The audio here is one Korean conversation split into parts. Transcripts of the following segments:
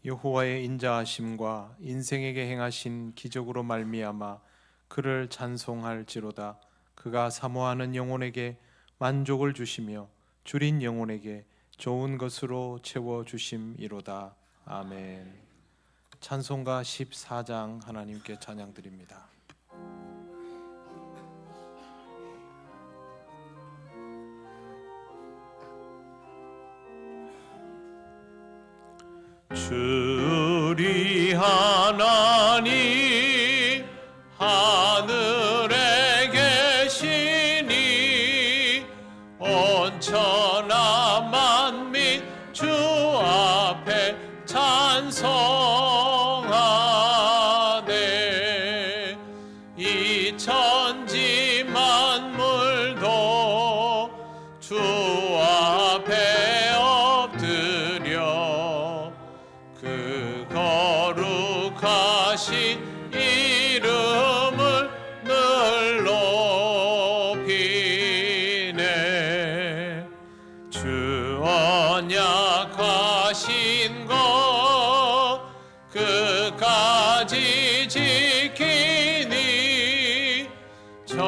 여호와의 인자하심과 인생에게 행하신 기적으로 말미암아 그를 찬송할지로다. 그가 사모하는 영혼에게 만족을 주시며 줄인 영혼에게 좋은 것으로 채워 주심이로다. 아멘. 찬송가 14장 하나님께 찬양드립니다. 주리 하나님 하늘에 계시니 온천하 만민 주 앞에 찬송하네. 이 천지 만물도 주 앞에 엎드려 그 거룩하신 이름을 늘 높이네. 주 언약하신 것 끝까지 지키니 저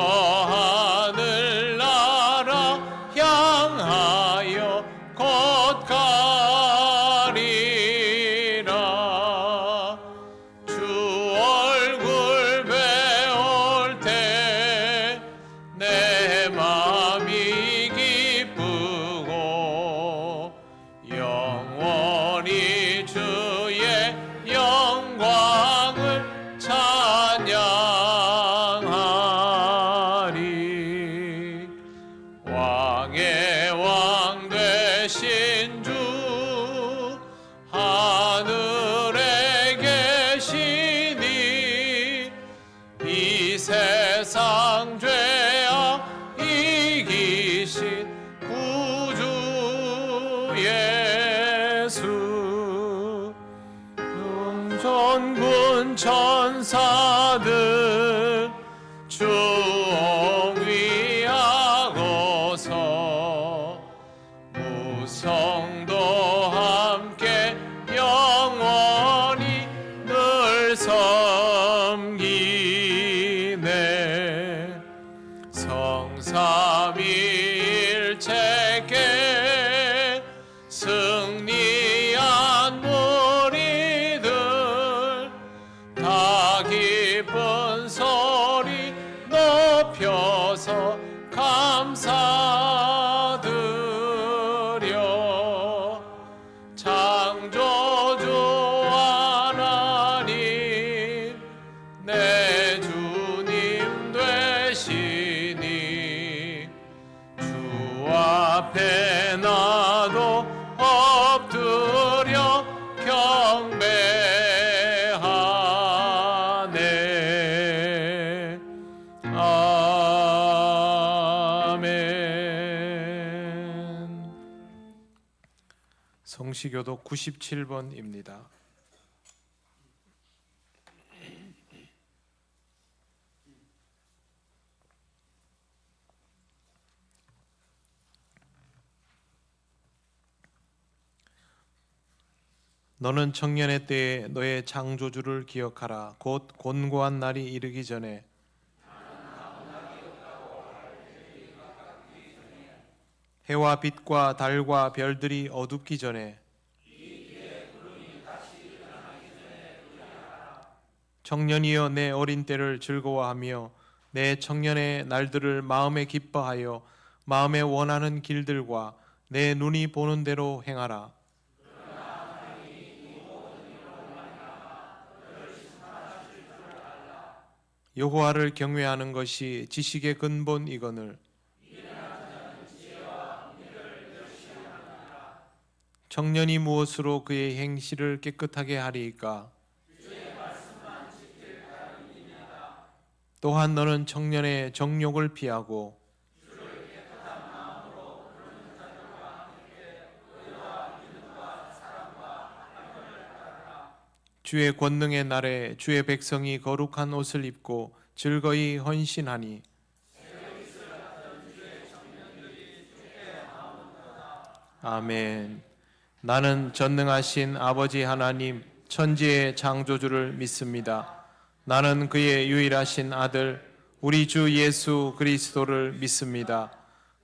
하늘나라 향하여 곧 가리라. 주 얼굴 배울 때 내 마음이 기쁘고 영원히 주의 영광을 찬양하리. 왕의 왕 되신 주 하늘에 계시니 이 세상 죄악 이기신 구주 예수. 전군 천사들 주옹위하고서 무성도 함께 영원히 늘 섬기네. 성삼위일체께 승리한 무리들 다 기쁜 소리 높여서 감사드려. 창조주 하나님 내 주님 되시니 주 앞에 나도 엎드려 경배하네. 아멘. 성시교도 97번입니다. 너는 청년의 때에 너의 창조주를 기억하라. 곧 곤고한 날이 이르기 전에 해와 빛과 달과 별들이 어둡기 전에 청년이여 내 어린 때를 즐거워하며 내 청년의 날들을 마음에 기뻐하여 마음에 원하는 길들과 내 눈이 보는 대로 행하라. 여호와를 경외하는 것이 지식의 근본이거늘 청년이 무엇으로 그의 행실을 깨끗하게 하리이까? 또한 너는 청년의 정욕을 피하고 주의 권능의 날에 주의 백성이 거룩한 옷을 입고 즐거이 헌신하니 아멘. 나는 전능하신 아버지 하나님 천지의 창조주를 믿습니다. 나는 그의 유일하신 아들 우리 주 예수 그리스도를 믿습니다.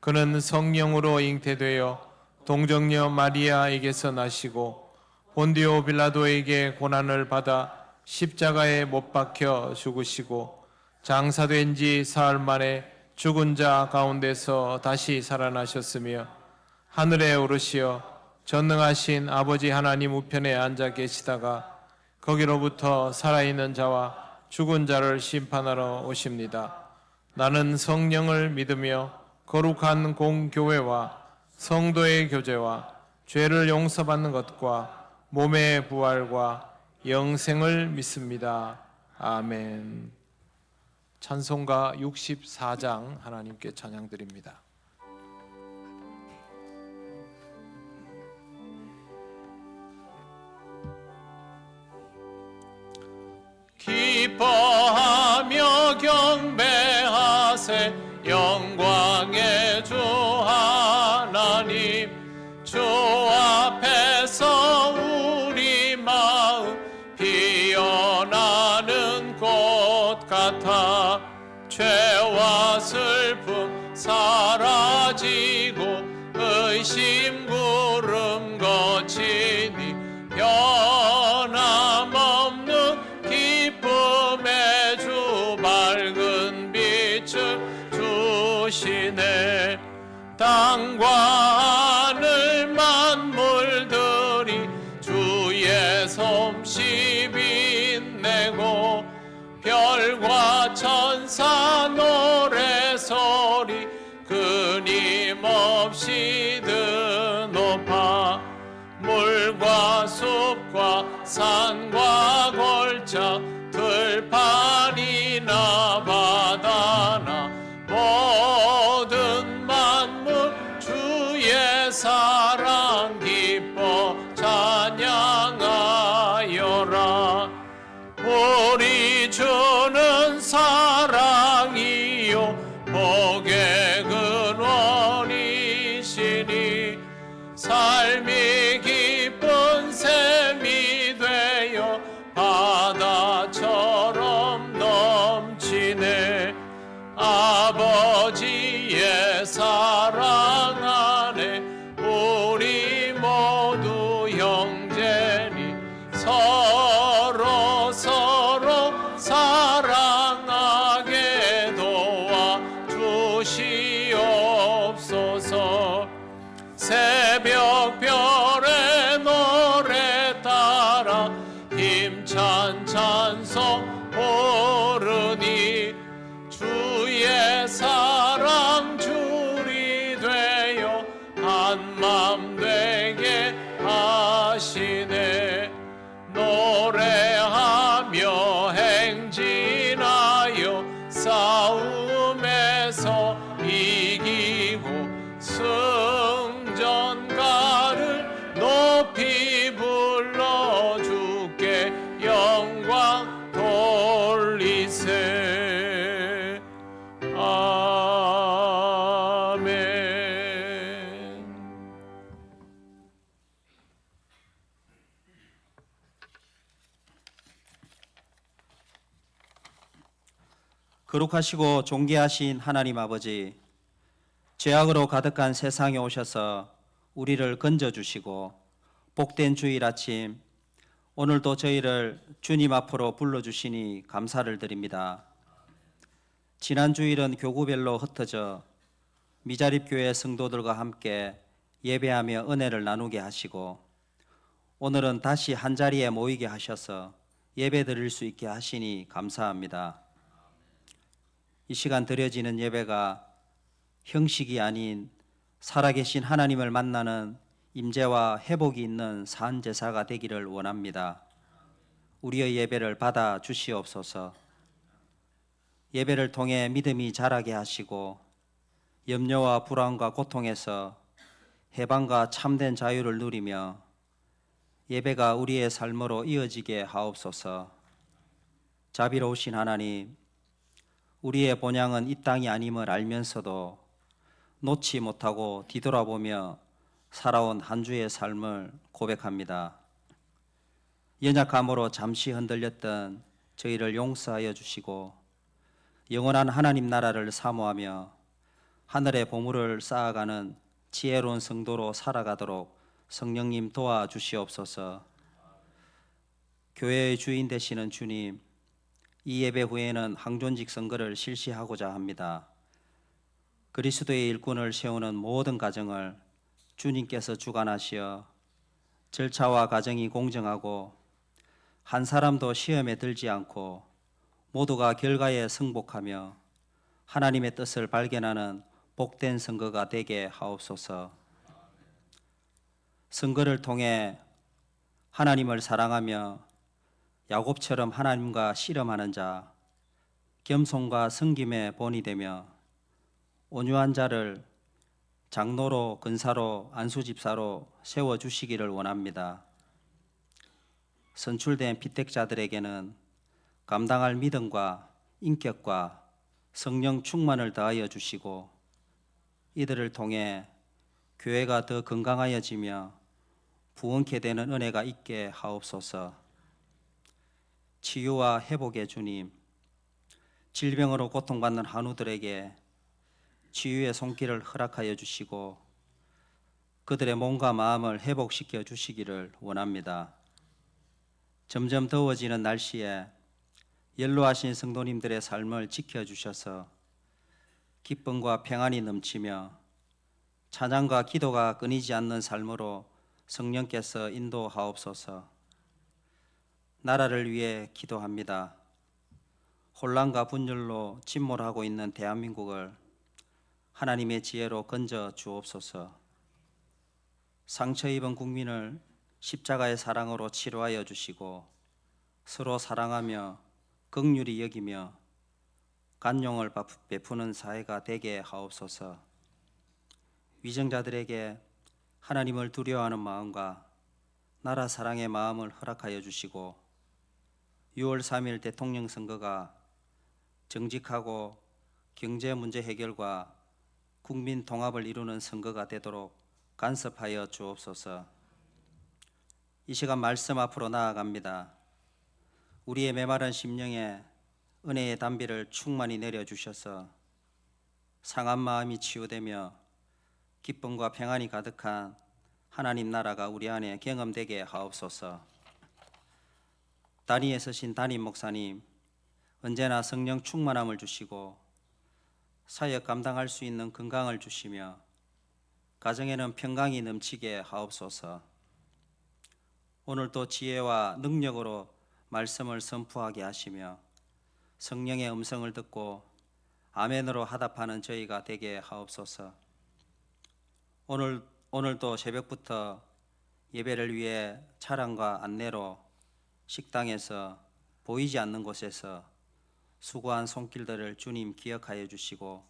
그는 성령으로 잉태되어 동정녀 마리아에게서 나시고 본디오 빌라도에게 고난을 받아 십자가에 못 박혀 죽으시고 장사된 지 사흘 만에 죽은 자 가운데서 다시 살아나셨으며 하늘에 오르시어 전능하신 아버지 하나님 우편에 앉아 계시다가 거기로부터 살아있는 자와 죽은 자를 심판하러 오십니다. 나는 성령을 믿으며 거룩한 공교회와 성도의 교제와 죄를 용서받는 것과 몸의 부활과 영생을 믿습니다. 아멘. 찬송가 64장 하나님께 찬양드립니다. 기뻐하며 경배하세 영광의 주 하나님 주 앞에서 우리 마음 피어나는 꽃 같아 죄와 슬픔 사라지고 의심 구름 거치니 변함없는 기쁨의 주 밝은 빛을 주시네. 땅과 하늘 만물들이 주의 솜씨 빛내고 별과 천사 노래소리 끊임없이 드높아 물과 숲과 산과 골짜 들판이나 바다나 모든 만물 주의 사랑 기뻐 찬양하여라. 우리 주는 사랑이요 복의 근원이시니 삶이 기쁜 샘이 되어 바다처럼 넘치네. 아버지의 사랑 안에 우리 모두 형제니 서로 사랑하게 도와주시옵소서. 새벽별의 노래 따라 힘찬 찬송 부르니 주의 사랑 줄이 되어 한맘 되게 하시네. 노래하며 행진하여 싸움에서 이기고 승전가를 높이 불러 주께 영광 돌리세. 아멘. 거룩하시고 존귀하신 하나님 아버지, 죄악으로 가득한 세상에 오셔서 우리를 건져주시고 복된 주일 아침 오늘도 저희를 주님 앞으로 불러주시니 감사를 드립니다. 지난 주일은 교구별로 흩어져 미자립교회 성도들과 함께 예배하며 은혜를 나누게 하시고 오늘은 다시 한자리에 모이게 하셔서 예배 드릴 수 있게 하시니 감사합니다. 이 시간 드려지는 예배가 형식이 아닌 살아계신 하나님을 만나는 임재와 회복이 있는 산 제사가 되기를 원합니다. 우리의 예배를 받아 주시옵소서. 예배를 통해 믿음이 자라게 하시고 염려와 불안과 고통에서 해방과 참된 자유를 누리며 예배가 우리의 삶으로 이어지게 하옵소서. 자비로우신 하나님, 우리의 본향은 이 땅이 아님을 알면서도 놓지 못하고 뒤돌아보며 살아온 한 주의 삶을 고백합니다. 연약함으로 잠시 흔들렸던 저희를 용서하여 주시고 영원한 하나님 나라를 사모하며 하늘의 보물을 쌓아가는 지혜로운 성도로 살아가도록 성령님 도와주시옵소서. 교회의 주인 되시는 주님, 이 예배 후에는 항존직 선거를 실시하고자 합니다. 그리스도의 일꾼을 세우는 모든 가정을 주님께서 주관하시어 절차와 과정이 공정하고 한 사람도 시험에 들지 않고 모두가 결과에 승복하며 하나님의 뜻을 발견하는 복된 선거가 되게 하옵소서. 선거를 통해 하나님을 사랑하며 야곱처럼 하나님과 씨름하는 자, 겸손과 섬김의 본이 되며 온유한 자를 장로로, 근사로, 안수집사로 세워주시기를 원합니다. 선출된 피택자들에게는 감당할 믿음과 인격과 성령 충만을 더하여 주시고 이들을 통해 교회가 더 건강하여지며 부흥케 되는 은혜가 있게 하옵소서. 치유와 회복의 주님, 질병으로 고통받는 한우들에게 치유의 손길을 허락하여 주시고 그들의 몸과 마음을 회복시켜 주시기를 원합니다. 점점 더워지는 날씨에 연로하신 성도님들의 삶을 지켜주셔서 기쁨과 평안이 넘치며 찬양과 기도가 끊이지 않는 삶으로 성령께서 인도하옵소서. 나라를 위해 기도합니다. 혼란과 분열로 침몰하고 있는 대한민국을 하나님의 지혜로 건져 주옵소서. 상처 입은 국민을 십자가의 사랑으로 치료하여 주시고 서로 사랑하며 긍휼히 여기며 간용을 베푸는 사회가 되게 하옵소서. 위정자들에게 하나님을 두려워하는 마음과 나라 사랑의 마음을 허락하여 주시고 6월 3일 대통령 선거가 정직하고 경제 문제 해결과 국민 통합을 이루는 선거가 되도록 간섭하여 주옵소서. 이 시간 말씀 앞으로 나아갑니다. 우리의 메마른 심령에 은혜의 담비를 충만히 내려주셔서 상한 마음이 치유되며 기쁨과 평안이 가득한 하나님 나라가 우리 안에 경험되게 하옵소서. 단위에 서신 담임 목사님, 언제나 성령 충만함을 주시고 사역 감당할 수 있는 건강을 주시며 가정에는 평강이 넘치게 하옵소서. 오늘도 지혜와 능력으로 말씀을 선포하게 하시며 성령의 음성을 듣고 아멘으로 하답하는 저희가 되게 하옵소서. 오늘도 새벽부터 예배를 위해 차량과 안내로 식당에서 보이지 않는 곳에서 수고한 손길들을 주님 기억하여 주시고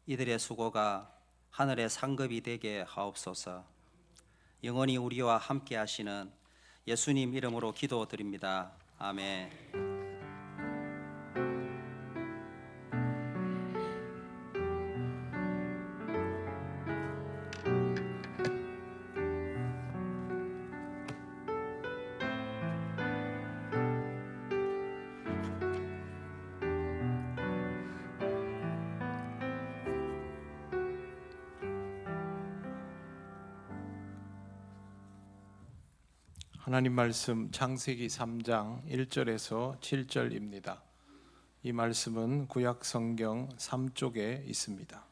이들의 수고가 하늘의 상급이 되게 하옵소서. 영원히 우리와 함께 하시는 예수님 이름으로 기도드립니다. 아멘. 하나님 말씀 창세기 3장 1절에서 7절입니다. 이 말씀은 구약 성경 3쪽에 있습니다.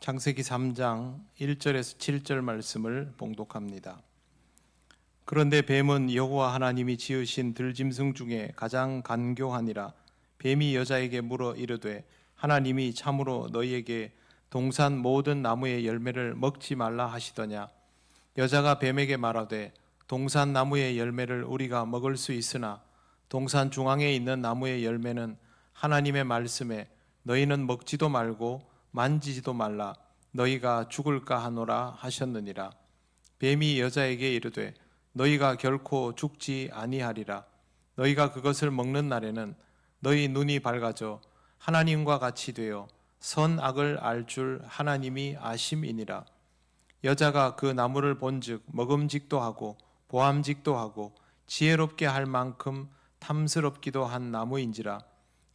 창세기 3장 1절에서 7절 말씀을 봉독합니다. 그런데 뱀은 여호와 하나님이 지으신 들짐승 중에 가장 간교하니라. 뱀이 여자에게 물어 이르되 하나님이 참으로 너희에게 동산 모든 나무의 열매를 먹지 말라 하시더냐. 여자가 뱀에게 말하되 동산 나무의 열매를 우리가 먹을 수 있으나 동산 중앙에 있는 나무의 열매는 하나님의 말씀에 너희는 먹지도 말고 만지지도 말라 너희가 죽을까 하노라 하셨느니라. 뱀이 여자에게 이르되 너희가 결코 죽지 아니하리라. 너희가 그것을 먹는 날에는 너희 눈이 밝아져 하나님과 같이 되어 선악을 알 줄 하나님이 아심이니라. 여자가 그 나무를 본즉 먹음직도 하고 보암직도 하고 지혜롭게 할 만큼 탐스럽기도 한 나무인지라.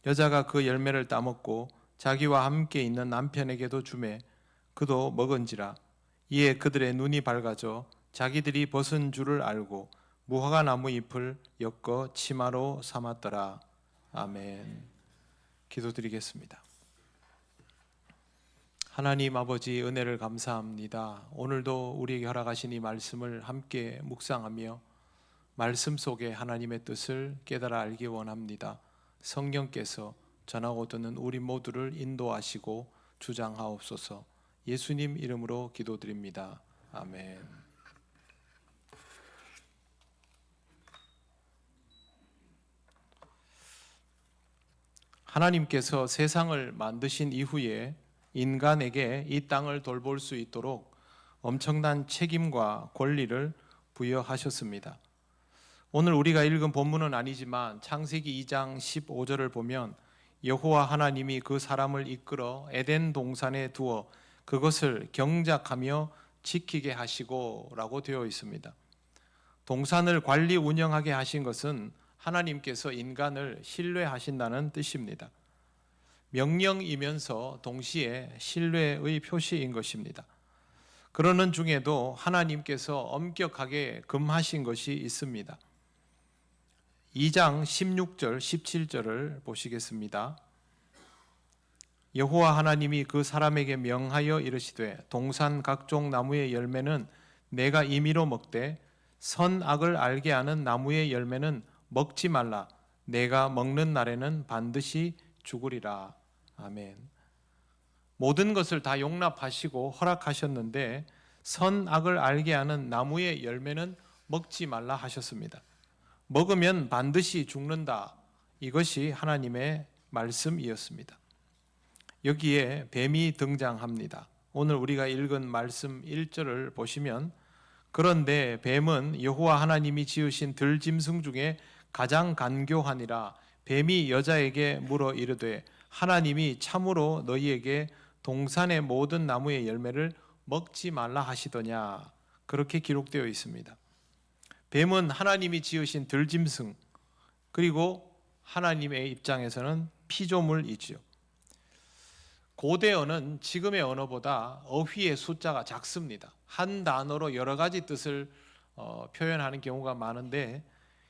여자가 그 열매를 따먹고 자기와 함께 있는 남편에게도 주매 그도 먹은지라. 이에 그들의 눈이 밝아져 자기들이 벗은 줄을 알고 무화과 나무 잎을 엮어 치마로 삼았더라. 아멘. 기도드리겠습니다. 하나님 아버지, 은혜를 감사합니다. 오늘도 우리에게 허락하신 이 말씀을 함께 묵상하며 말씀 속에 하나님의 뜻을 깨달아 알기 원합니다. 성령께서 전하고 듣는 우리 모두를 인도하시고 주장하옵소서. 예수님 이름으로 기도드립니다. 아멘. 하나님께서 세상을 만드신 이후에 인간에게 이 땅을 돌볼 수 있도록 엄청난 책임과 권리를 부여하셨습니다. 오늘 우리가 읽은 본문은 아니지만 창세기 2장 15절을 보면 여호와 하나님이 그 사람을 이끌어 에덴 동산에 두어 그것을 경작하며 지키게 하시고 라고 되어 있습니다. 동산을 관리 운영하게 하신 것은 하나님께서 인간을 신뢰하신다는 뜻입니다. 명령이면서 동시에 신뢰의 표시인 것입니다. 그러는 중에도 하나님께서 엄격하게 금하신 것이 있습니다. 2장 16절 17절을 보시겠습니다. 여호와 하나님이 그 사람에게 명하여 이르시되 동산 각종 나무의 열매는 내가 임의로 먹되 선악을 알게 하는 나무의 열매는 먹지 말라. 내가 먹는 날에는 반드시 죽으리라. 아멘. 모든 것을 다 용납하시고 허락하셨는데 선악을 알게 하는 나무의 열매는 먹지 말라 하셨습니다. 먹으면 반드시 죽는다. 이것이 하나님의 말씀이었습니다. 여기에 뱀이 등장합니다. 오늘 우리가 읽은 말씀 1절을 보시면 그런데 뱀은 여호와 하나님이 지으신 들짐승 중에 가장 간교하니라. 뱀이 여자에게 물어 이르되 하나님이 참으로 너희에게 동산의 모든 나무의 열매를 먹지 말라 하시더냐. 그렇게 기록되어 있습니다. 뱀은 하나님이 지으신 들짐승, 그리고 하나님의 입장에서는 피조물이지요. 고대어는 지금의 언어보다 어휘의 숫자가 작습니다. 한 단어로 여러 가지 뜻을 표현하는 경우가 많은데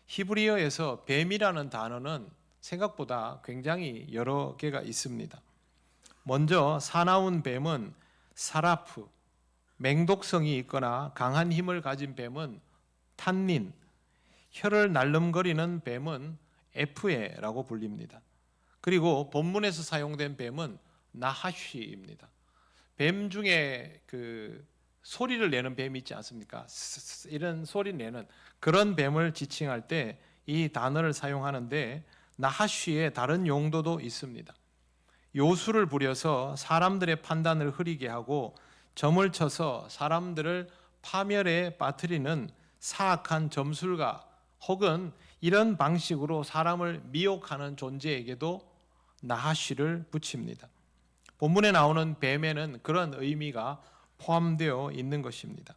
히브리어에서 뱀이라는 단어는 생각보다 굉장히 여러 개가 있습니다. 먼저 사나운 뱀은 사라프, 맹독성이 있거나 강한 힘을 가진 뱀은 탄닌, 혀를 날름거리는 뱀은 에프에라고 불립니다. 그리고 본문에서 사용된 뱀은 나하쉬입니다. 뱀 중에 그 소리를 내는 뱀이 있지 않습니까? 이런 소리 내는 그런 뱀을 지칭할 때 이 단어를 사용하는데 나하쉬의 다른 용도도 있습니다. 요술을 부려서 사람들의 판단을 흐리게 하고 점을 쳐서 사람들을 파멸에 빠뜨리는 사악한 점술가 혹은 이런 방식으로 사람을 미혹하는 존재에게도 나하쉬를 붙입니다. 본문에 나오는 뱀에는 그런 의미가 포함되어 있는 것입니다.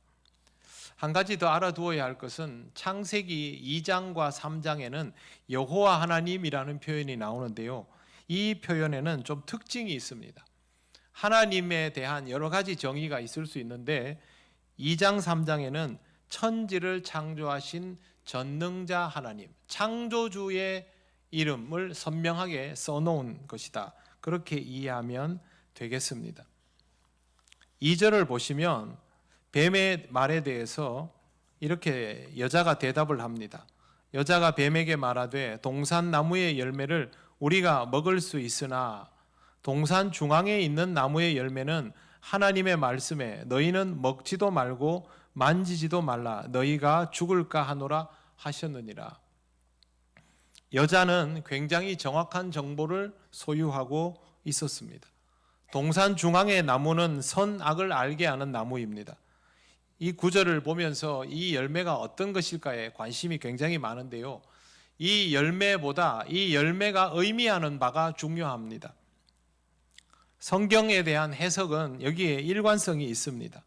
한 가지 더 알아두어야 할 것은 창세기 2장과 3장에는 여호와 하나님이라는 표현이 나오는데요. 이 표현에는 좀 특징이 있습니다. 하나님에 대한 여러 가지 정의가 있을 수 있는데 2장 3장에는 천지를 창조하신 전능자 하나님, 창조주의 이름을 선명하게 써놓은 것이다. 그렇게 이해하면 되겠습니다. 2절을 보시면 뱀의 말에 대해서 이렇게 여자가 대답을 합니다. 여자가 뱀에게 말하되 동산 나무의 열매를 우리가 먹을 수 있으나 동산 중앙에 있는 나무의 열매는 하나님의 말씀에 너희는 먹지도 말고 만지지도 말라 너희가 죽을까 하노라 하셨느니라. 여자는 굉장히 정확한 정보를 소유하고 있었습니다. 동산 중앙의 나무는 선악을 알게 하는 나무입니다. 이 구절을 보면서 이 열매가 어떤 것일까에 관심이 굉장히 많은데요. 이 열매보다 이 열매가 의미하는 바가 중요합니다. 성경에 대한 해석은 여기에 일관성이 있습니다.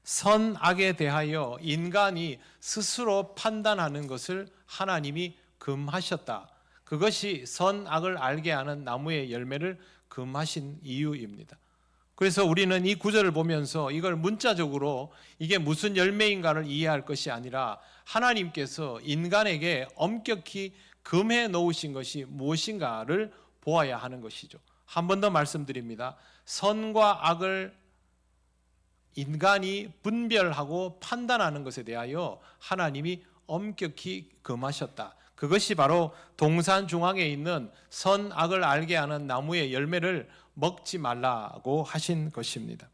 선악에 대하여 인간이 스스로 판단하는 것을 하나님이 금하셨다. 그것이 선악을 알게 하는 나무의 열매를 금하신 이유입니다. 그래서 우리는 이 구절을 보면서 이걸 문자적으로 이게 무슨 열매인가를 이해할 것이 아니라 하나님께서 인간에게 엄격히 금해 놓으신 것이 무엇인가를 보아야 하는 것이죠. 한 번 더 말씀드립니다. 선과 악을 인간이 분별하고 판단하는 것에 대하여 하나님이 엄격히 금하셨다. 그것이 바로 동산 중앙에 있는 선악을 알게 하는 나무의 열매를 먹지 말라고 하신 것입니다.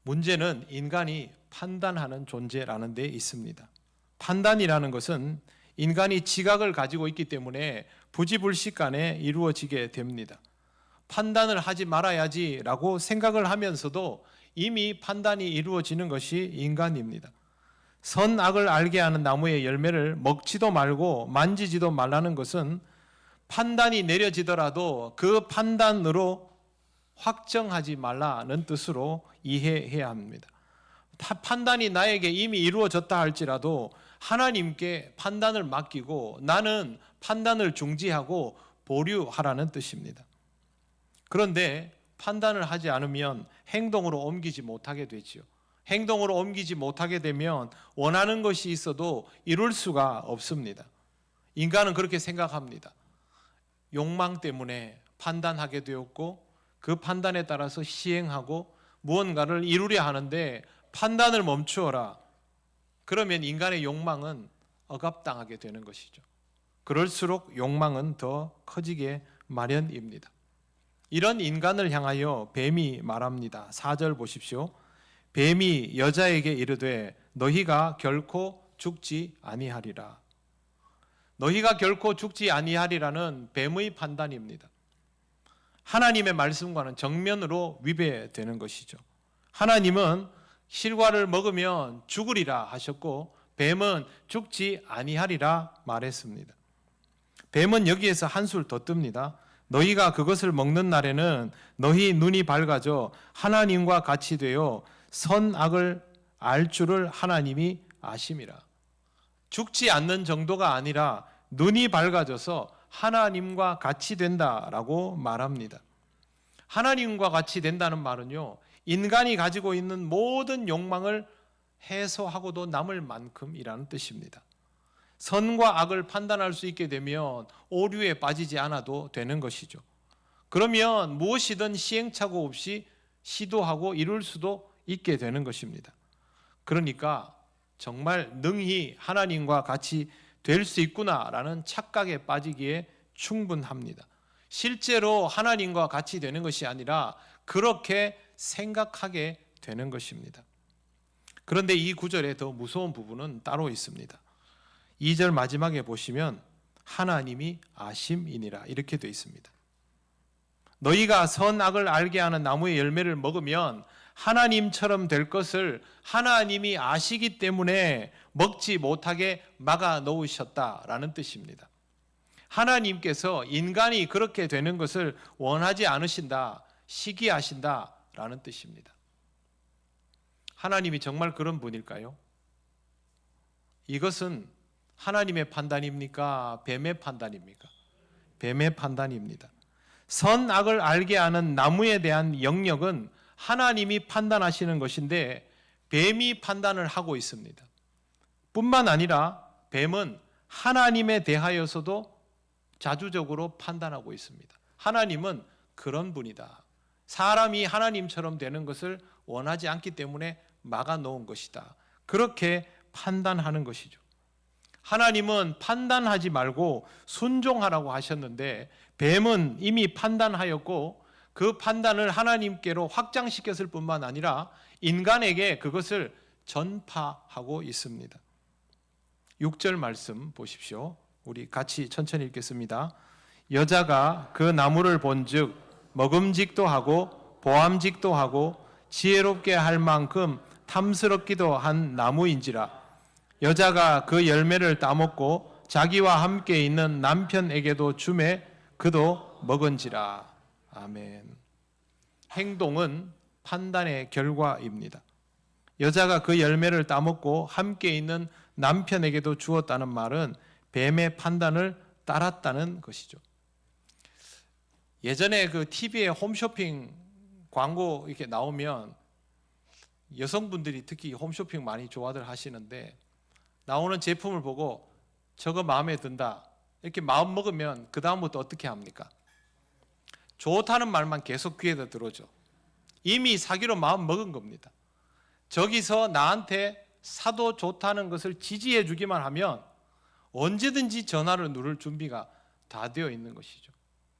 문제는 인간이 판단하는 존재라는 데 있습니다. 판단이라는 것은 인간이 지각을 가지고 있기 때문에 부지불식간에 이루어지게 됩니다. 판단을 하지 말아야지라고 생각을 하면서도 이미 판단이 이루어지는 것이 인간입니다. 선악을 알게 하는 나무의 열매를 먹지도 말고 만지지도 말라는 것은 판단이 내려지더라도 그 판단으로 확정하지 말라는 뜻으로 이해해야 합니다. 판단이 나에게 이미 이루어졌다 할지라도 하나님께 판단을 맡기고 나는 판단을 중지하고 보류하라는 뜻입니다. 그런데 판단을 하지 않으면 행동으로 옮기지 못하게 되지요. 행동으로 옮기지 못하게 되면 원하는 것이 있어도 이룰 수가 없습니다. 인간은 그렇게 생각합니다. 욕망 때문에 판단하게 되었고 그 판단에 따라서 시행하고 무언가를 이루려 하는데 판단을 멈추어라. 그러면 인간의 욕망은 억압당하게 되는 것이죠. 그럴수록 욕망은 더 커지게 마련입니다. 이런 인간을 향하여 뱀이 말합니다. 4절 보십시오. 뱀이 여자에게 이르되 너희가 결코 죽지 아니하리라. 너희가 결코 죽지 아니하리라는 뱀의 판단입니다. 하나님의 말씀과는 정면으로 위배되는 것이죠. 하나님은 실과를 먹으면 죽으리라 하셨고 뱀은 죽지 아니하리라 말했습니다. 뱀은 여기에서 한술 더 뜹니다. 너희가 그것을 먹는 날에는 너희 눈이 밝아져 하나님과 같이 되어 선악을 알 줄을 하나님이 아심이라. 죽지 않는 정도가 아니라 눈이 밝아져서 하나님과 같이 된다라고 말합니다. 하나님과 같이 된다는 말은요, 인간이 가지고 있는 모든 욕망을 해소하고도 남을 만큼이라는 뜻입니다. 선과 악을 판단할 수 있게 되면 오류에 빠지지 않아도 되는 것이죠. 그러면 무엇이든 시행착오 없이 시도하고 이룰 수도 있게 되는 것입니다. 그러니까 정말 능히 하나님과 같이 될 수 있구나라는 착각에 빠지기에 충분합니다. 실제로 하나님과 같이 되는 것이 아니라 그렇게 생각하게 되는 것입니다. 그런데 이 구절에 더 무서운 부분은 따로 있습니다. 2절 마지막에 보시면 하나님이 아심이니라 이렇게 되어 있습니다. 너희가 선악을 알게 하는 나무의 열매를 먹으면 하나님처럼 될 것을 하나님이 아시기 때문에 먹지 못하게 막아 놓으셨다라는 뜻입니다. 하나님께서 인간이 그렇게 되는 것을 원하지 않으신다, 시기하신다라는 뜻입니다. 하나님이 정말 그런 분일까요? 이것은 하나님의 판단입니까? 뱀의 판단입니까? 뱀의 판단입니다. 선악을 알게 하는 나무에 대한 영역은 하나님이 판단하시는 것인데 뱀이 판단을 하고 있습니다. 뿐만 아니라 뱀은 하나님에 대하여서도 자주적으로 판단하고 있습니다. 하나님은 그런 분이다. 사람이 하나님처럼 되는 것을 원하지 않기 때문에 막아 놓은 것이다. 그렇게 판단하는 것이죠. 하나님은 판단하지 말고 순종하라고 하셨는데 뱀은 이미 판단하였고 그 판단을 하나님께로 확장시켰을 뿐만 아니라 인간에게 그것을 전파하고 있습니다. 6절 말씀 보십시오. 우리 같이 천천히 읽겠습니다. 여자가 그 나무를 본즉 먹음직도 하고 보암직도 하고 지혜롭게 할 만큼 탐스럽기도 한 나무인지라. 여자가 그 열매를 따먹고 자기와 함께 있는 남편에게도 주매 그도 먹은지라. 아멘. 행동은 판단의 결과입니다. 여자가 그 열매를 따먹고 함께 있는 남편에게도 주었다는 말은 뱀의 판단을 따랐다는 것이죠. 예전에 그 TV에 홈쇼핑 광고 이렇게 나오면 여성분들이 특히 홈쇼핑 많이 좋아들 하시는데, 나오는 제품을 보고 저거 마음에 든다 이렇게 마음 먹으면 그 다음부터 어떻게 합니까? 좋다는 말만 계속 귀에다 들어오죠. 이미 사기로 마음 먹은 겁니다. 저기서 나한테 사도 좋다는 것을 지지해 주기만 하면 언제든지 전화를 누를 준비가 다 되어 있는 것이죠.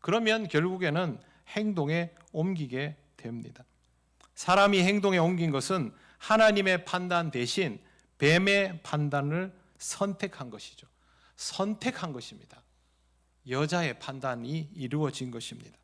그러면 결국에는 행동에 옮기게 됩니다. 사람이 행동에 옮긴 것은 하나님의 판단 대신 뱀의 판단을 선택한 것이죠. 선택한 것입니다. 여자의 판단이 이루어진 것입니다.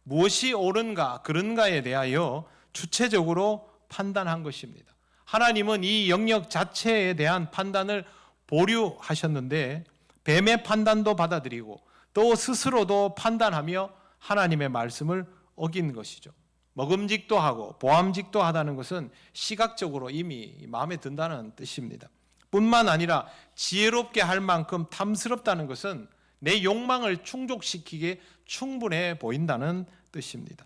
무엇이 옳은가 그른가에 대하여 주체적으로 판단한 것입니다. 하나님은 이 영역 자체에 대한 판단을 보류하셨는데 뱀의 판단도 받아들이고 또 스스로도 판단하며 하나님의 말씀을 어긴 것이죠. 먹음직도 하고 보암직도 하다는 것은 시각적으로 이미 마음에 든다는 뜻입니다. 뿐만 아니라 지혜롭게 할 만큼 탐스럽다는 것은 내 욕망을 충족시키기에 충분해 보인다는 뜻입니다.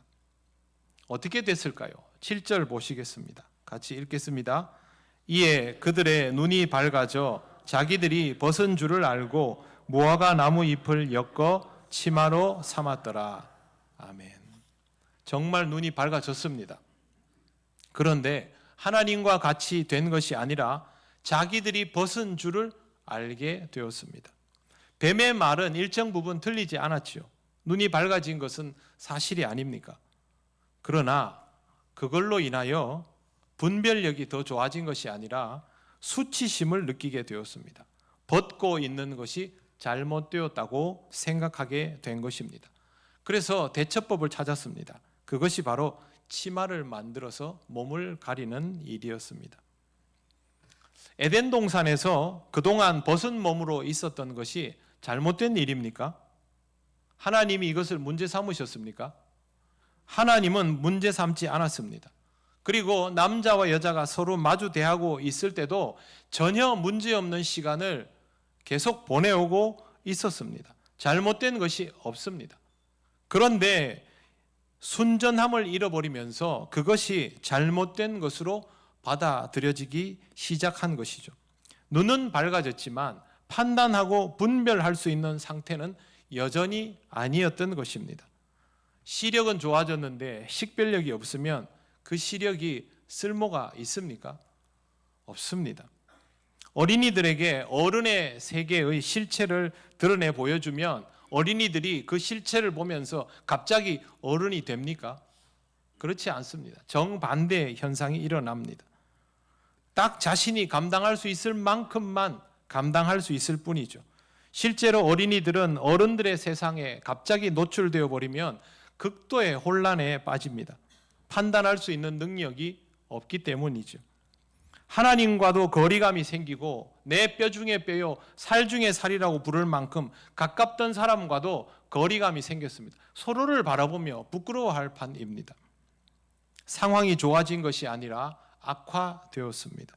어떻게 됐을까요? 7절 보시겠습니다. 같이 읽겠습니다. 이에 그들의 눈이 밝아져 자기들이 벗은 줄을 알고 무화과 나무 잎을 엮어 치마로 삼았더라. 아멘. 정말 눈이 밝아졌습니다. 그런데 하나님과 같이 된 것이 아니라 자기들이 벗은 줄을 알게 되었습니다. 뱀의 말은 일정 부분 틀리지 않았지요. 눈이 밝아진 것은 사실이 아닙니까? 그러나 그걸로 인하여 분별력이 더 좋아진 것이 아니라 수치심을 느끼게 되었습니다. 벗고 있는 것이 잘못되었다고 생각하게 된 것입니다. 그래서 대처법을 찾았습니다. 그것이 바로 치마를 만들어서 몸을 가리는 일이었습니다. 에덴 동산에서 그동안 벗은 몸으로 있었던 것이 잘못된 일입니까? 하나님이 이것을 문제 삼으셨습니까? 하나님은 문제 삼지 않았습니다. 그리고 남자와 여자가 서로 마주 대하고 있을 때도 전혀 문제없는 시간을 계속 보내오고 있었습니다. 잘못된 것이 없습니다. 그런데 순전함을 잃어버리면서 그것이 잘못된 것으로 받아들여지기 시작한 것이죠. 눈은 밝아졌지만 판단하고 분별할 수 있는 상태는 여전히 아니었던 것입니다. 시력은 좋아졌는데 식별력이 없으면 그 시력이 쓸모가 있습니까? 없습니다. 어린이들에게 어른의 세계의 실체를 드러내 보여주면 어린이들이 그 실체를 보면서 갑자기 어른이 됩니까? 그렇지 않습니다. 정반대의 현상이 일어납니다. 딱 자신이 감당할 수 있을 만큼만 감당할 수 있을 뿐이죠. 실제로 어린이들은 어른들의 세상에 갑자기 노출되어 버리면 극도의 혼란에 빠집니다. 판단할 수 있는 능력이 없기 때문이죠. 하나님과도 거리감이 생기고 내 뼈 중에 뼈요 살 중에 살이라고 부를 만큼 가깝던 사람과도 거리감이 생겼습니다. 서로를 바라보며 부끄러워할 판입니다. 상황이 좋아진 것이 아니라 악화되었습니다.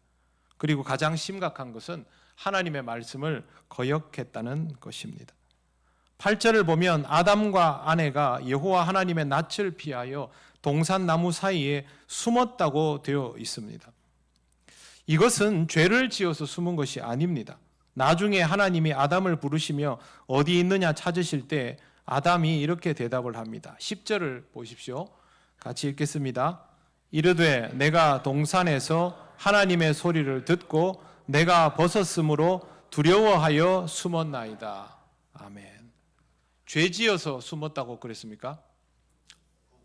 그리고 가장 심각한 것은 하나님의 말씀을 거역했다는 것입니다. 8절을 보면 아담과 아내가 여호와 하나님의 낯을 피하여 동산나무 사이에 숨었다고 되어 있습니다. 이것은 죄를 지어서 숨은 것이 아닙니다. 나중에 하나님이 아담을 부르시며 어디 있느냐 찾으실 때 아담이 이렇게 대답을 합니다. 10절을 보십시오. 같이 읽겠습니다. 이르되 내가 동산에서 하나님의 소리를 듣고 내가 벗었으므로 두려워하여 숨었나이다. 아멘. 죄 지어서 숨었다고 그랬습니까?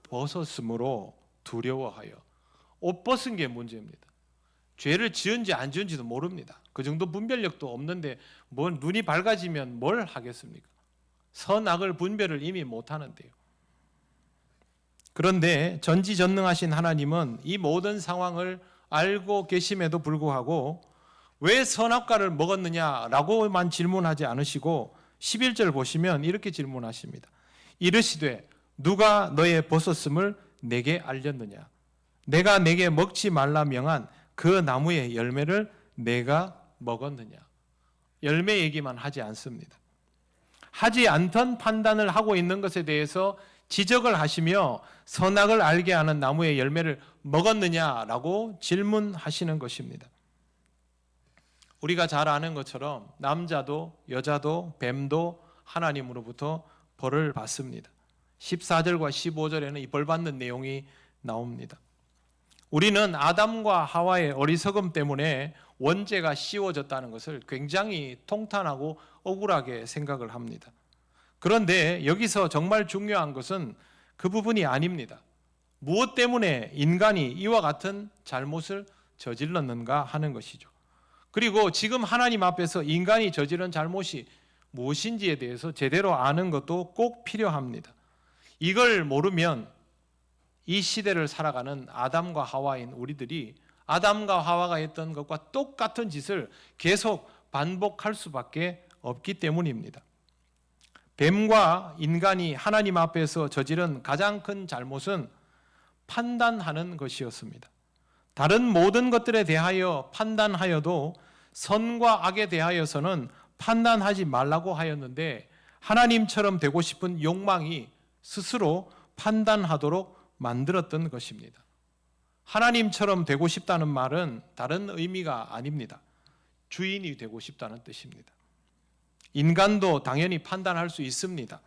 벗었으므로 두려워하여. 옷 벗은 게 문제입니다. 죄를 지은지 안 지은지도 모릅니다. 그 정도 분별력도 없는데 뭘 눈이 밝아지면 뭘 하겠습니까? 선악을 분별을 이미 못하는데요. 그런데 전지전능하신 하나님은 이 모든 상황을 알고 계심에도 불구하고 왜 선악과를 먹었느냐라고만 질문하지 않으시고 11절 보시면 이렇게 질문하십니다. 이르시되 누가 너의 벗었음을 내게 알렸느냐? 내가 내게 먹지 말라 명한 그 나무의 열매를 내가 먹었느냐? 열매 얘기만 하지 않습니다. 하지 않던 판단을 하고 있는 것에 대해서 지적을 하시며 선악을 알게 하는 나무의 열매를 먹었느냐라고 질문하시는 것입니다. 우리가 잘 아는 것처럼 남자도 여자도 뱀도 하나님으로부터 벌을 받습니다. 14절과 15절에는 이 벌 받는 내용이 나옵니다. 우리는 아담과 하와의 어리석음 때문에 원죄가 씌워졌다는 것을 굉장히 통탄하고 억울하게 생각을 합니다. 그런데 여기서 정말 중요한 것은 그 부분이 아닙니다. 무엇 때문에 인간이 이와 같은 잘못을 저질렀는가 하는 것이죠. 그리고 지금 하나님 앞에서 인간이 저지른 잘못이 무엇인지에 대해서 제대로 아는 것도 꼭 필요합니다. 이걸 모르면 이 시대를 살아가는 아담과 하와인 우리들이 아담과 하와가 했던 것과 똑같은 짓을 계속 반복할 수밖에 없기 때문입니다. 뱀과 인간이 하나님 앞에서 저지른 가장 큰 잘못은 판단하는 것이었습니다. 다른 모든 것들에 대하여 판단하여도 선과 악에 대하여서는 판단하지 말라고 하였는데 하나님처럼 되고 싶은 욕망이 스스로 판단하도록 만들었던 것입니다. 하나님처럼 되고 싶다는 말은 다른 의미가 아닙니다. 주인이 되고 싶다는 뜻입니다. 인간도 당연히 판단할 수 있습니다.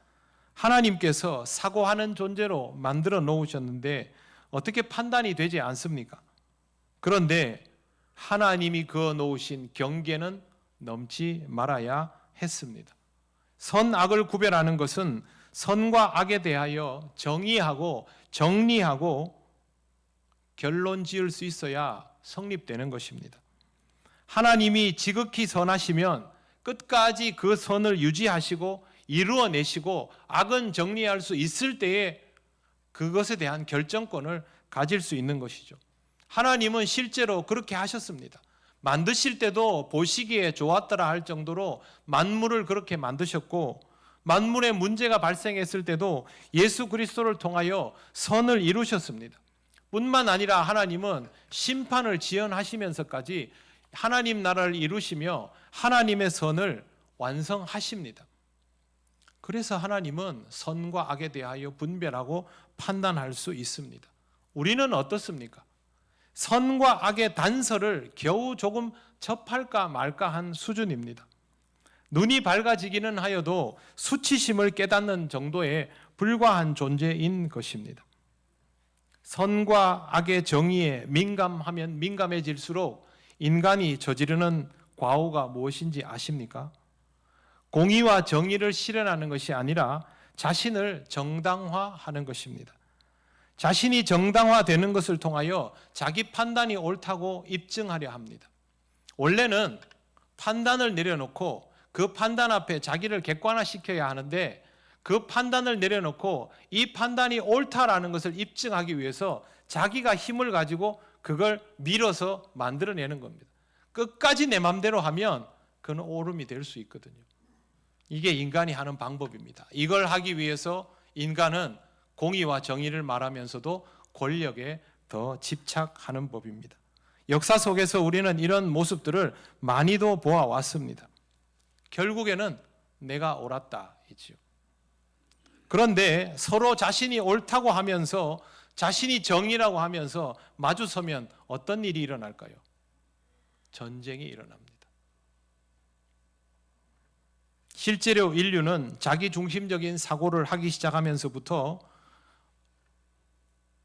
하나님께서 사고하는 존재로 만들어 놓으셨는데 어떻게 판단이 되지 않습니까? 그런데 하나님이 그어 놓으신 경계는 넘지 말아야 했습니다. 선악을 구별하는 것은 선과 악에 대하여 정의하고 정리하고 결론 지을 수 있어야 성립되는 것입니다. 하나님이 지극히 선하시면 끝까지 그 선을 유지하시고 이루어내시고 악은 정리할 수 있을 때에 그것에 대한 결정권을 가질 수 있는 것이죠. 하나님은 실제로 그렇게 하셨습니다. 만드실 때도 보시기에 좋았더라 할 정도로 만물을 그렇게 만드셨고 만물에 문제가 발생했을 때도 예수 그리스도를 통하여 선을 이루셨습니다. 뿐만 아니라 하나님은 심판을 지연하시면서까지 하나님 나라를 이루시며 하나님의 선을 완성하십니다. 그래서 하나님은 선과 악에 대하여 분별하고 판단할 수 있습니다. 우리는 어떻습니까? 선과 악의 단서를 겨우 조금 접할까 말까 한 수준입니다. 눈이 밝아지기는 하여도 수치심을 깨닫는 정도에 불과한 존재인 것입니다. 선과 악의 정의에 민감하면 민감해질수록 인간이 저지르는 과오가 무엇인지 아십니까? 공의와 정의를 실현하는 것이 아니라 자신을 정당화하는 것입니다. 자신이 정당화되는 것을 통하여 자기 판단이 옳다고 입증하려 합니다. 원래는 판단을 내려놓고 그 판단 앞에 자기를 객관화시켜야 하는데 그 판단을 내려놓고 이 판단이 옳다라는 것을 입증하기 위해서 자기가 힘을 가지고 그걸 밀어서 만들어내는 겁니다. 끝까지 내 맘대로 하면 그는 옳음이 될 수 있거든요. 이게 인간이 하는 방법입니다. 이걸 하기 위해서 인간은 공의와 정의를 말하면서도 권력에 더 집착하는 법입니다. 역사 속에서 우리는 이런 모습들을 많이도 보아왔습니다. 결국에는 내가 옳았다 이지요. 그런데 서로 자신이 옳다고 하면서 자신이 정의라고 하면서 마주서면 어떤 일이 일어날까요? 전쟁이 일어납니다. 실제로 인류는 자기중심적인 사고를 하기 시작하면서부터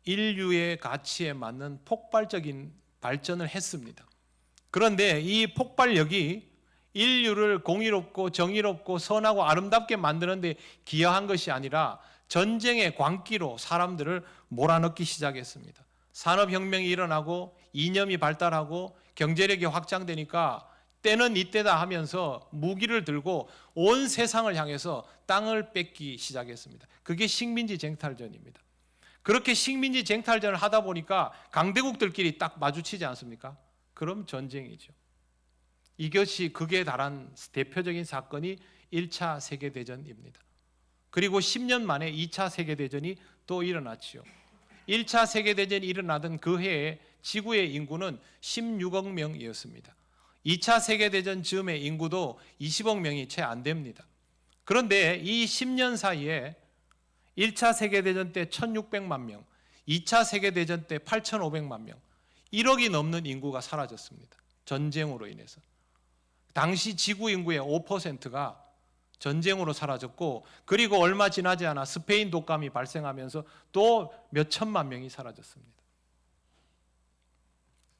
인류의 가치에 맞는 폭발적인 발전을 했습니다. 그런데 이 폭발력이 인류를 공의롭고 정의롭고 선하고 아름답게 만드는 데 기여한 것이 아니라 전쟁의 광기로 사람들을 몰아넣기 시작했습니다. 산업혁명이 일어나고 이념이 발달하고 경제력이 확장되니까 때는 이때다 하면서 무기를 들고 온 세상을 향해서 땅을 뺏기 시작했습니다. 그게 식민지 쟁탈전입니다. 그렇게 식민지 쟁탈전을 하다 보니까 강대국들끼리 딱 마주치지 않습니까? 그럼 전쟁이죠. 이것이 극에 달한 대표적인 사건이 1차 세계대전입니다. 그리고 10년 만에 2차 세계대전이 또 일어났지요. 1차 세계대전이 일어나던 그 해에 지구의 인구는 16억 명이었습니다. 2차 세계대전 즈음의 인구도 20억 명이 채 안 됩니다. 그런데 이 10년 사이에 1차 세계대전 때 1600만 명, 2차 세계대전 때 8500만 명, 1억이 넘는 인구가 사라졌습니다. 전쟁으로 인해서. 당시 지구 인구의 5%가 전쟁으로 사라졌고, 그리고 얼마 지나지 않아 스페인 독감이 발생하면서 또 몇 천만 명이 사라졌습니다.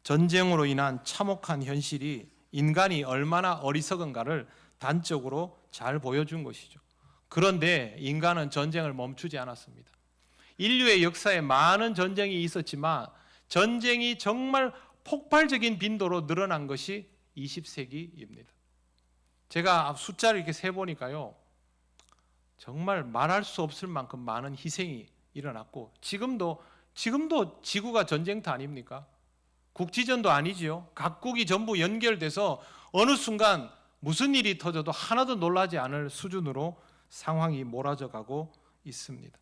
전쟁으로 인한 참혹한 현실이 인간이 얼마나 어리석은가를 단적으로 잘 보여준 것이죠. 그런데 인간은 전쟁을 멈추지 않았습니다. 인류의 역사에 많은 전쟁이 있었지만 전쟁이 정말 폭발적인 빈도로 늘어난 것이 20세기입니다. 제가 숫자를 이렇게 세보니까요, 정말 말할 수 없을 만큼 많은 희생이 일어났고, 지금도 지구가 전쟁터 아닙니까? 국지전도 아니지요. 각국이 전부 연결돼서 어느 순간 무슨 일이 터져도 하나도 놀라지 않을 수준으로 상황이 몰아져 가고 있습니다.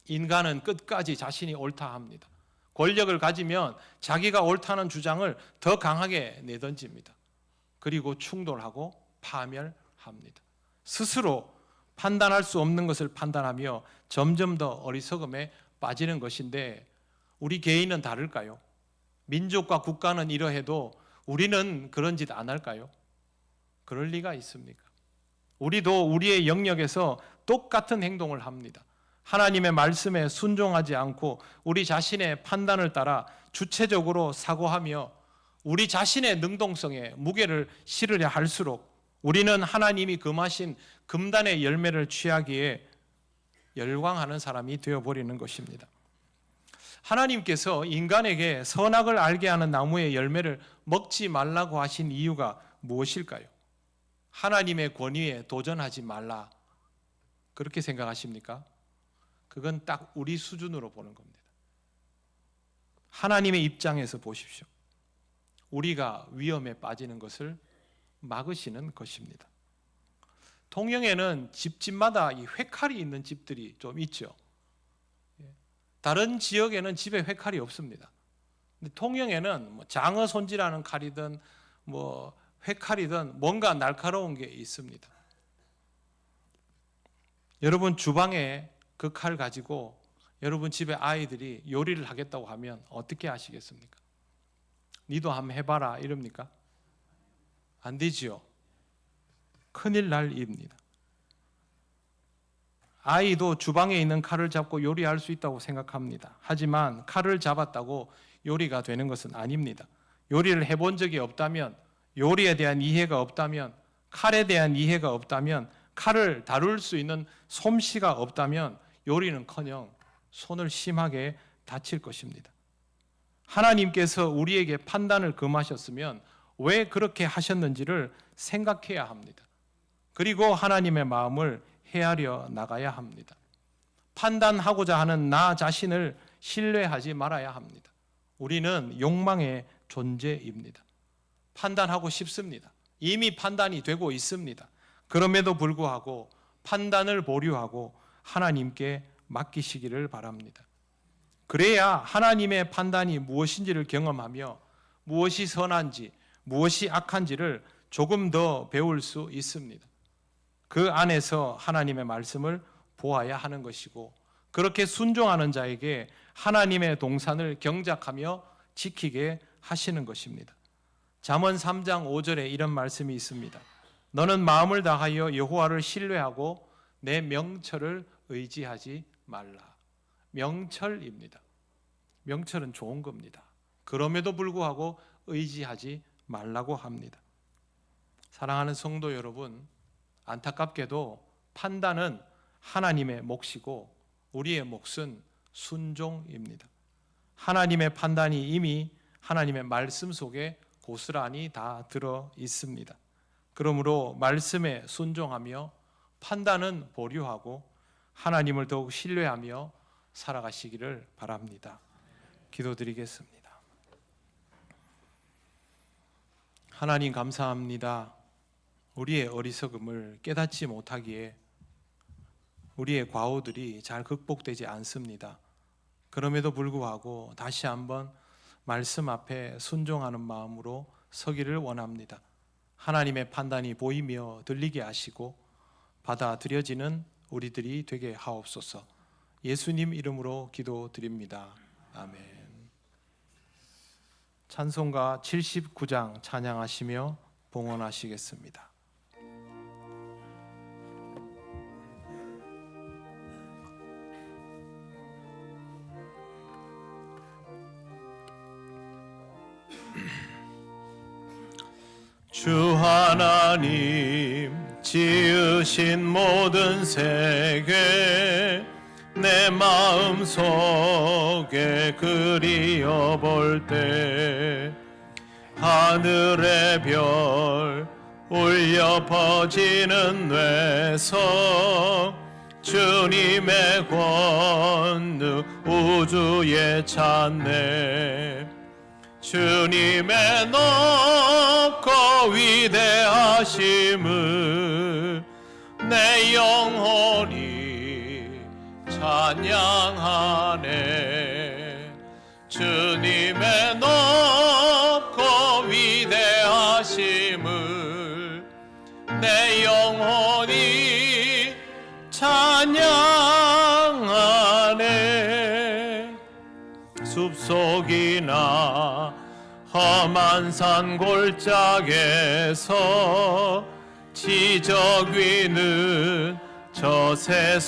인간은 끝까지 자신이 옳다 합니다. 권력을 가지면 자기가 옳다는 주장을 더 강하게 내던집니다. 그리고 충돌하고 파멸합니다. 스스로 판단할 수 없는 것을 판단하며 점점 더 어리석음에 빠지는 것인데, 우리 개인은 다를까요? 민족과 국가는 이러해도 우리는 그런 짓 안 할까요? 그럴 리가 있습니까? 우리도 우리의 영역에서 똑같은 행동을 합니다. 하나님의 말씀에 순종하지 않고 우리 자신의 판단을 따라 주체적으로 사고하며 우리 자신의 능동성에 무게를 실으려 할수록 우리는 하나님이 금하신 금단의 열매를 취하기에 열광하는 사람이 되어버리는 것입니다. 하나님께서 인간에게 선악을 알게 하는 나무의 열매를 먹지 말라고 하신 이유가 무엇일까요? 하나님의 권위에 도전하지 말라, 그렇게 생각하십니까? 그건 딱 우리 수준으로 보는 겁니다. 하나님의 입장에서 보십시오. 우리가 위험에 빠지는 것을 막으시는 것입니다. 통영에는 집집마다 이 회칼이 있는 집들이 좀 있죠. 다른 지역에는 집에 회칼이 없습니다. 근데 통영에는 뭐 장어 손질하는 칼이든 뭐 회칼이든 뭔가 날카로운 게 있습니다. 여러분 주방에 그 칼 가지고 여러분 집에 아이들이 요리를 하겠다고 하면 어떻게 하시겠습니까? 니도 한번 해봐라 이럽니까? 안 되지요. 큰일 날 일입니다. 아이도 주방에 있는 칼을 잡고 요리할 수 있다고 생각합니다. 하지만 칼을 잡았다고 요리가 되는 것은 아닙니다. 요리를 해본 적이 없다면, 요리에 대한 이해가 없다면, 칼에 대한 이해가 없다면, 칼을 다룰 수 있는 솜씨가 없다면 요리는커녕 손을 심하게 다칠 것입니다. 하나님께서 우리에게 판단을 금하셨으면 왜 그렇게 하셨는지를 생각해야 합니다. 그리고 하나님의 마음을 헤아려 나가야 합니다. 판단하고자 하는 나 자신을 신뢰하지 말아야 합니다. 우리는 욕망의 존재입니다. 판단하고 싶습니다. 이미 판단이 되고 있습니다. 그럼에도 불구하고 판단을 보류하고 하나님께 맡기시기를 바랍니다. 그래야 하나님의 판단이 무엇인지를 경험하며 무엇이 선한지 무엇이 악한지를 조금 더 배울 수 있습니다. 그 안에서 하나님의 말씀을 보아야 하는 것이고, 그렇게 순종하는 자에게 하나님의 동산을 경작하며 지키게 하시는 것입니다. 잠언 3장 5절에 이런 말씀이 있습니다. 너는 마음을 다하여 여호와를 신뢰하고 내 명철을 의지하지 말라. 명철입니다. 명철은 좋은 겁니다. 그럼에도 불구하고 의지하지 말라고 합니다. 사랑하는 성도 여러분, 안타깝게도 판단은 하나님의 몫이고 우리의 몫은 순종입니다. 하나님의 판단이 이미 하나님의 말씀 속에 고스란히 다 들어 있습니다. 그러므로 말씀에 순종하며 판단은 보류하고 하나님을 더욱 신뢰하며 살아가시기를 바랍니다. 기도드리겠습니다. 하나님 감사합니다. 우리의 어리석음을 깨닫지 못하기에 우리의 과오들이 잘 극복되지 않습니다. 그럼에도 불구하고 다시 한번 말씀 앞에 순종하는 마음으로 서기를 원합니다. 하나님의 판단이 보이며 들리게 하시고 받아들여지는 우리들이 되게 하옵소서. 예수님 이름으로 기도드립니다. 아멘. 찬송가 79장 찬양하시며 봉헌하시겠습니다. 주 하나님 지으신 모든 세계 내 마음 속에 그리어 볼 때 하늘의 별 울려 퍼지는 뇌성 주님의 권능 우주에 찬네 주님의 높고 위대하심을 내 영혼이 찬양하네 주님의 높고 위대하심을 내 영혼이 찬양하네 숲속이나 험한 산 골짜기에서 지적 위는 저 새소리들과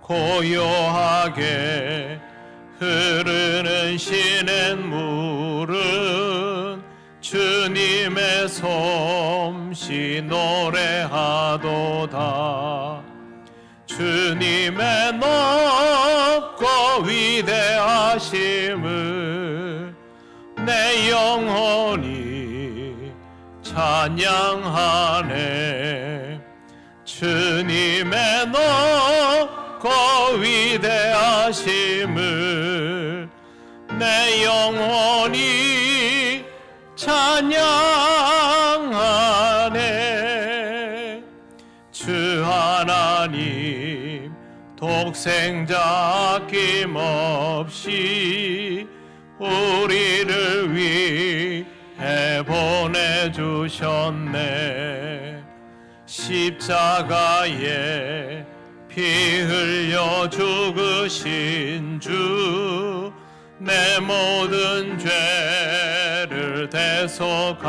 고요하게 흐르는 시냇물은 주님의 솜씨 노래하도다 주님의 높고 위대하심을 내 영혼이 찬양하네 주님의 높고 위대하심을 내 영혼이 찬양하네 주 하나님 독생자 아낌없이 우리를 위해 보내주셨네 십자가에 피 흘려 죽으신 주 내 모든 죄를 대속하셨네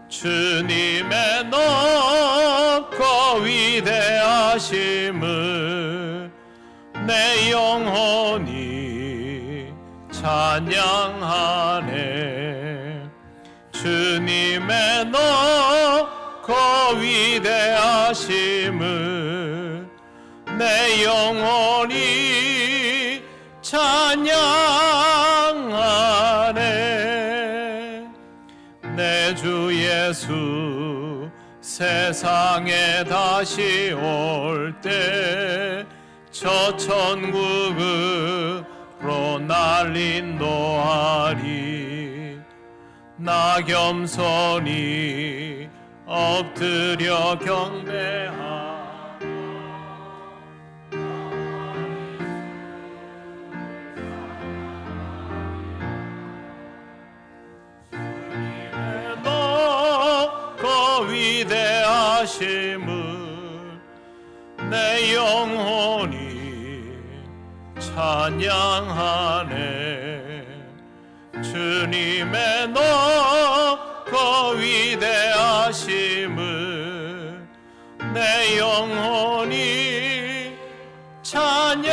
주님의 높고 위대하심을 내 영혼이 찬양하네 주님의 높고 위대하심을 내 영혼이 찬양하네 내 주 예수 세상에 다시 올 때 저 천국으로 날 인도하리 나 겸손히 엎드려 경배하리 위대하심을 내 영혼이 찬양하네 주님의 높고 위대하심을 내 영혼이 찬양하네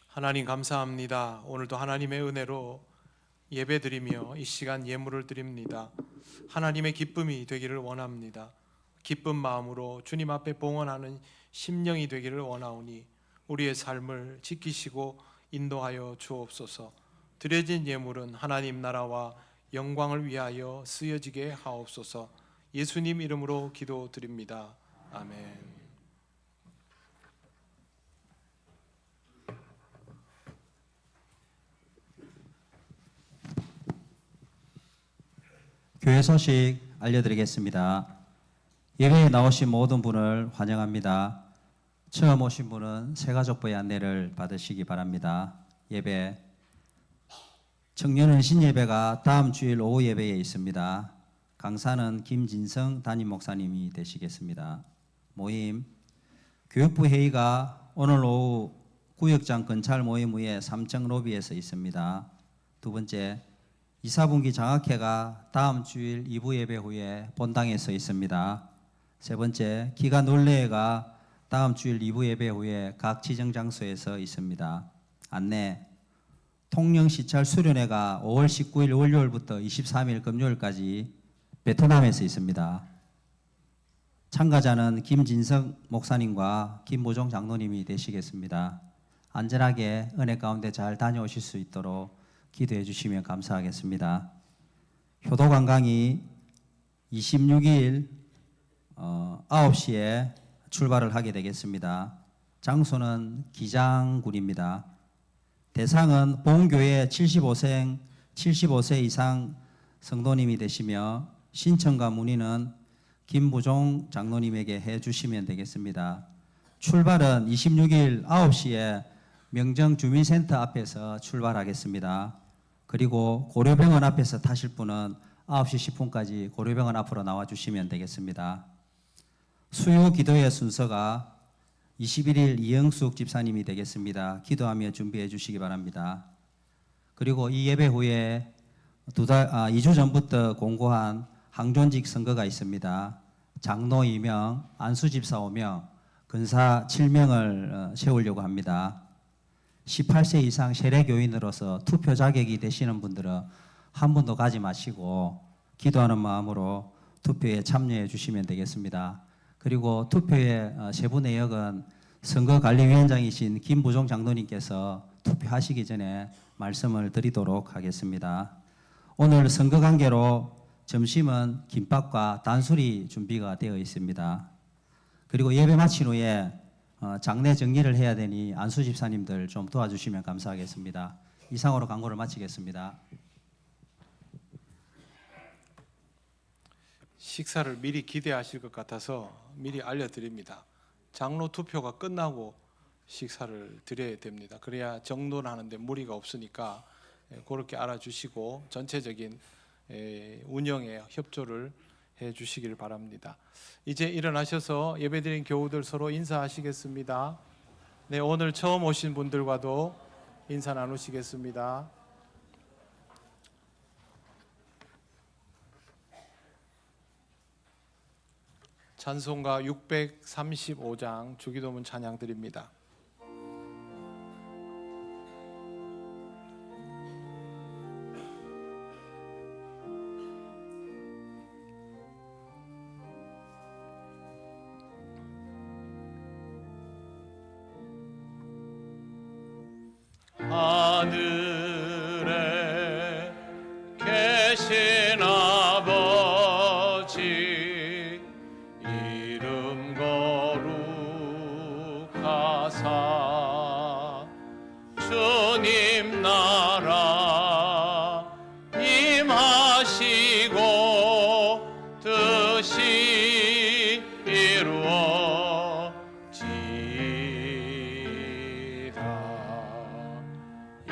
하나님 감사합니다. 오늘도 하나님의 은혜로 예배드리며 이 시간 예물을 드립니다. 하나님의 기쁨이 되기를 원합니다. 기쁜 마음으로 주님 앞에 봉헌하는 심령이 되기를 원하오니 우리의 삶을 지키시고 인도하여 주옵소서. 드려진 예물은 하나님 나라와 영광을 위하여 쓰여지게 하옵소서. 예수님 이름으로 기도드립니다. 아멘. 교회 소식 알려드리겠습니다. 예배에 나오신 모든 분을 환영합니다. 처음 오신 분은 새가족부의 안내를 받으시기 바랍니다. 예배 청년 헌신 예배가 다음 주일 오후 예배에 있습니다. 강사는 김진성 담임 목사님이 되시겠습니다. 모임 교육부 회의가 오늘 오후 구역장 근찰 모임 후에 3층 로비에서 있습니다. 두 번째, 2, 4분기 장학회가 다음 주일 2부 예배 후에 본당에서 있습니다. 세 번째, 기가 논례회가 다음 주일 2부 예배 후에 각 지정 장소에서 있습니다. 안내, 통영시찰 수련회가 5월 19일 월요일부터 23일 금요일까지 베트남에서 있습니다. 참가자는 김진성 목사님과 김보종 장로님이 되시겠습니다. 안전하게 은혜 가운데 잘 다녀오실 수 있도록 기도해 주시면 감사하겠습니다. 효도관광이 26일 9시에 출발을 하게 되겠습니다. 장소는 기장군입니다. 대상은 본교회 75세 이상 성도님이 되시며 신청과 문의는 김부종 장로님에게 해 주시면 되겠습니다. 출발은 26일 9시에 명정주민센터 앞에서 출발하겠습니다. 그리고 고려병원 앞에서 타실 분은 9시 10분까지 고려병원 앞으로 나와 주시면 되겠습니다. 수요 기도의 순서가 21일 이영숙 집사님이 되겠습니다. 기도하며 준비해 주시기 바랍니다. 그리고 이 예배 후에 2주 전부터 공고한 항존직 선거가 있습니다. 장로 2명, 안수 집사 5명, 근사 7명을 세우려고 합니다. 18세 이상 세례교인으로서 투표 자격이 되시는 분들은 한 분도 가지 마시고 기도하는 마음으로 투표에 참여해 주시면 되겠습니다. 그리고 투표의 세부 내역은 선거관리위원장이신 김부종 장로님께서 투표하시기 전에 말씀을 드리도록 하겠습니다. 오늘 선거 관계로 점심은 김밥과 단술이 준비가 되어 있습니다. 그리고 예배 마친 후에 장례 정리를 해야 되니 안수 집사님들 좀 도와주시면 감사하겠습니다. 이상으로 광고를 마치겠습니다. 식사를 미리 기대하실 것 같아서 미리 알려드립니다. 장로 투표가 끝나고 식사를 드려야 됩니다. 그래야 정돈하는데 무리가 없으니까 그렇게 알아주시고 전체적인 운영에 협조를 해 주시길 바랍니다. 이제 일어나셔서 예배드린 교우들 서로 인사하시겠습니다. 네, 오늘 처음 오신 분들과도 인사 나누시겠습니다. 찬송가 635장 주기도문 찬양 드립니다. 하늘에 계신 아버지 이름 거룩하사 주님 나라 임하시고 뜻이 이루어지이다.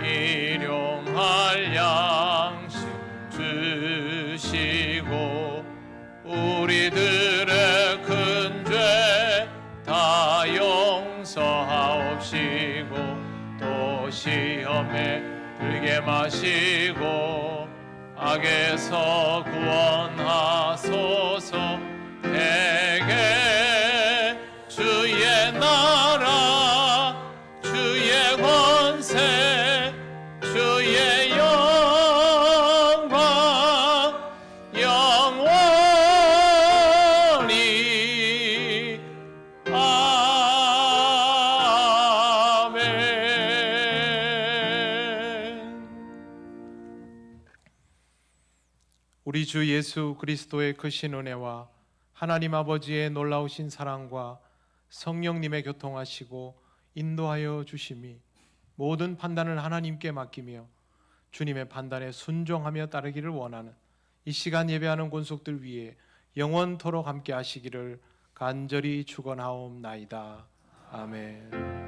일용할 양식 주시고 우리들의 큰 죄 다 용서하옵시고 또 시험에 들게 마시고 악에서 구원하소서. 대개 주의 나라 주의 권세 주의 영광 영원히 아멘. 우리 주 예수 그리스도의 크신 은혜와 하나님 아버지의 놀라우신 사랑과 성령님의 교통하시고 인도하여 주심이 모든 판단을 하나님께 맡기며 주님의 판단에 순종하며 따르기를 원하는 이 시간 예배하는 권속들 위에 영원토록 함께 하시기를 간절히 축원하옵나이다. 아멘.